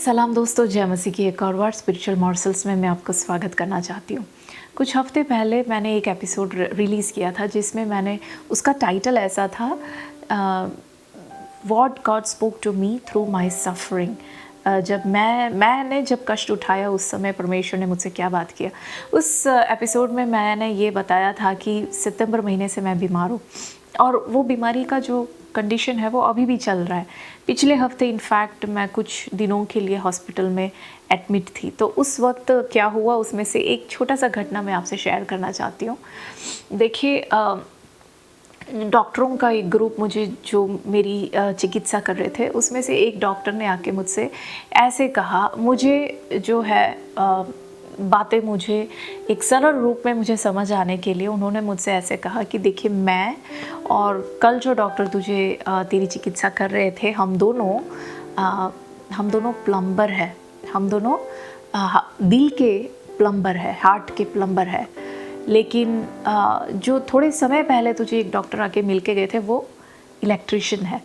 सलाम दोस्तों, जय मसीह की एक और बार स्पिरिचुअल मॉर्सल्स में मैं आपको स्वागत करना चाहती हूँ। कुछ हफ्ते पहले मैंने एक एपिसोड रिलीज़ किया था जिसमें मैंने उसका टाइटल ऐसा था what God spoke to me through my suffering. जब मैंने जब कष्ट उठाया उस समय परमेश्वर ने मुझसे क्या बात किया। उस एपिसोड में मैंने ये बताया था कि सितंबर महीने से मैं बीमार हूँ और वो बीमारी का जो कंडीशन है वो अभी भी चल रहा है। पिछले हफ्ते इनफैक्ट मैं कुछ दिनों के लिए हॉस्पिटल में एडमिट थी। तो उस वक्त क्या हुआ, उसमें से एक छोटा सा घटना मैं आपसे शेयर करना चाहती हूँ। देखिए, डॉक्टरों का एक ग्रुप मुझे जो मेरी चिकित्सा कर रहे थे उसमें से एक डॉक्टर ने आके मुझसे ऐसे कहा, मुझे जो है बातें मुझे एक सरल रूप में मुझे समझ आने के लिए उन्होंने मुझसे ऐसे कहा कि देखिए, मैं और कल जो डॉक्टर तुझे तेरी चिकित्सा कर रहे थे हम दोनों प्लम्बर हैं। हम दोनों दिल के प्लम्बर है, हार्ट के प्लम्बर है। लेकिन जो थोड़े समय पहले तुझे एक डॉक्टर आके मिल के गए थे वो इलेक्ट्रिशियन है।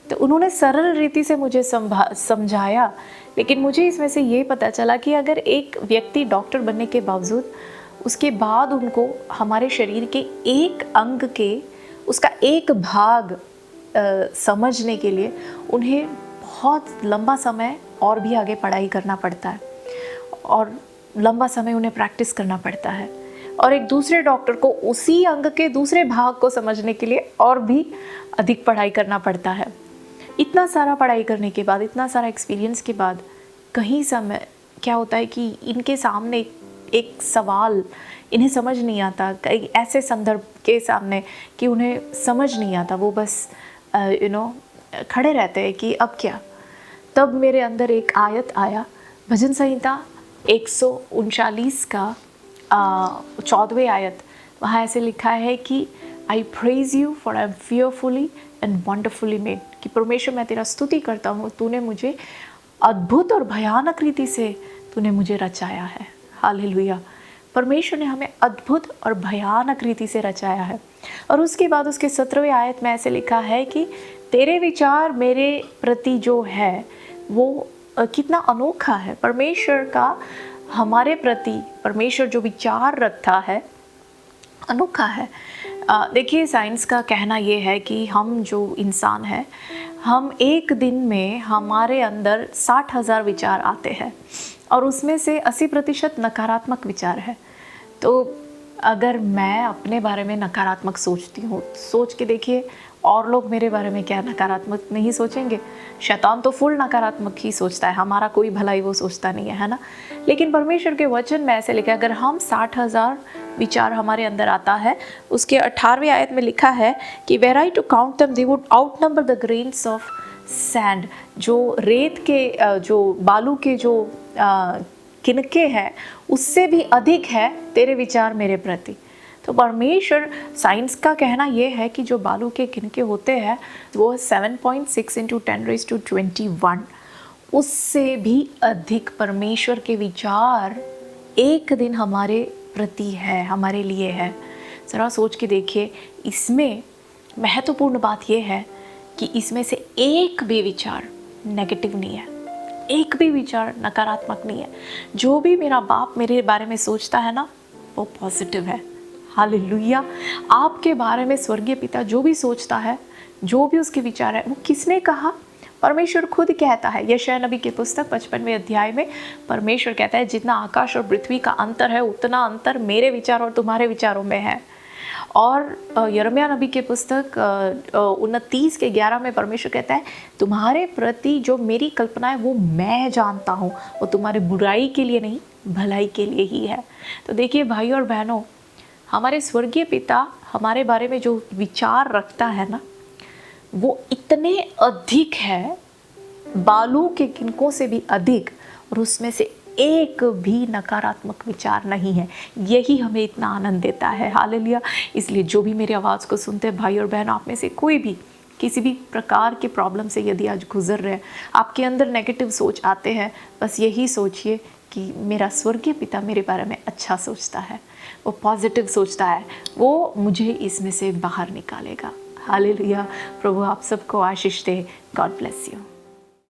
तो उन्होंने सरल रीति से मुझे समझाया, लेकिन मुझे इसमें से ये पता चला कि अगर एक व्यक्ति डॉक्टर बनने के बावजूद उसके बाद उनको हमारे शरीर के एक अंग के उसका एक भाग समझने के लिए उन्हें बहुत लंबा समय और भी आगे पढ़ाई करना पड़ता है और लंबा समय उन्हें प्रैक्टिस करना पड़ता है, और एक दूसरे डॉक्टर को उसी अंग के दूसरे भाग को समझने के लिए और भी अधिक पढ़ाई करना पड़ता है। इतना सारा पढ़ाई करने के बाद, इतना सारा एक्सपीरियंस के बाद कहीं समय क्या होता है कि इनके सामने एक सवाल इन्हें समझ नहीं आता, कई ऐसे संदर्भ के सामने कि उन्हें समझ नहीं आता, वो बस खड़े रहते हैं कि अब क्या। तब मेरे अंदर एक आयत आया, भजन संहिता 139 का 14वें आयत। वहाँ ऐसे लिखा है कि आई praise you for I am fearfully and wonderfully made, कि परमेश्वर मैं तेरा स्तुति करता हूँ, तूने मुझे अद्भुत और भयानक रीति से तूने मुझे रचाया है। हालेलुया। परमेश्वर ने हमें अद्भुत और भयानक रीति से रचाया है। और उसके बाद उसके 17वें आयत में ऐसे लिखा है कि तेरे विचार मेरे प्रति जो है वो कितना अनोखा है। परमेश्वर का हमारे प्रति परमेश्वर जो विचार रखता है अनोखा है। देखिए, साइंस का कहना ये है कि हम जो इंसान हैं, हम एक दिन में हमारे अंदर 60,000 विचार आते हैं और उसमें से 80% नकारात्मक विचार है। तो अगर मैं अपने बारे में नकारात्मक सोचती हूँ, सोच के देखिए और लोग मेरे बारे में क्या नकारात्मक नहीं सोचेंगे। शैतान तो फुल नकारात्मक ही सोचता है, हमारा कोई भलाई वो सोचता नहीं है ना। लेकिन परमेश्वर के वचन में ऐसे लिखा है, अगर हम 60,000 विचार हमारे अंदर आता है, उसके 18वें आयत में लिखा है कि were I to count them they would outnumber the grains of sand. जो रेत के जो बालू के जो किनके हैं उससे भी अधिक है तेरे विचार मेरे प्रति। तो परमेश्वर, साइंस का कहना यह है कि जो बालू के किनके होते हैं वो 7.6 × 10⁻21, उससे भी अधिक परमेश्वर के विचार एक दिन हमारे प्रति है, हमारे लिए है। ज़रा सोच के देखिए, इसमें महत्वपूर्ण बात यह है कि इसमें से एक भी विचार नेगेटिव नहीं है, एक भी विचार नकारात्मक नहीं है। जो भी मेरा बाप मेरे बारे में सोचता है ना वो पॉजिटिव है। हालेलुया। आपके बारे में स्वर्गीय पिता जो भी सोचता है, जो भी उसके विचार है, वो किसने कहा? परमेश्वर खुद कहता है। यशायाह नबी की पुस्तक 55वें अध्याय में परमेश्वर कहता है, जितना आकाश और पृथ्वी का अंतर है उतना अंतर मेरे विचार और तुम्हारे विचारों में है। और यिर्मयाह नबी की पुस्तक 29:11 में परमेश्वर कहता है, तुम्हारे प्रति जो मेरी कल्पना है वो मैं जानता हूँ, वो तुम्हारे बुराई के लिए नहीं भलाई के लिए ही है। तो देखिए भाई और बहनों, हमारे स्वर्गीय पिता हमारे बारे में जो विचार रखता है ना वो इतने अधिक है, बालू के किनकों से भी अधिक, और उसमें से एक भी नकारात्मक विचार नहीं है। यही हमें इतना आनंद देता है। हालेलुया। इसलिए जो भी मेरी आवाज़ को सुनते हैं भाई और बहन, आप में से कोई भी किसी भी प्रकार के प्रॉब्लम से यदि आज गुजर रहे हैं, आपके अंदर नेगेटिव सोच आते हैं, बस यही सोचिए कि मेरा स्वर्गीय पिता मेरे बारे में अच्छा सोचता है, वो पॉजिटिव सोचता है, वो मुझे इसमें से बाहर निकालेगा। हालेलुया। प्रभु आप सबको आशीष दे। God bless you.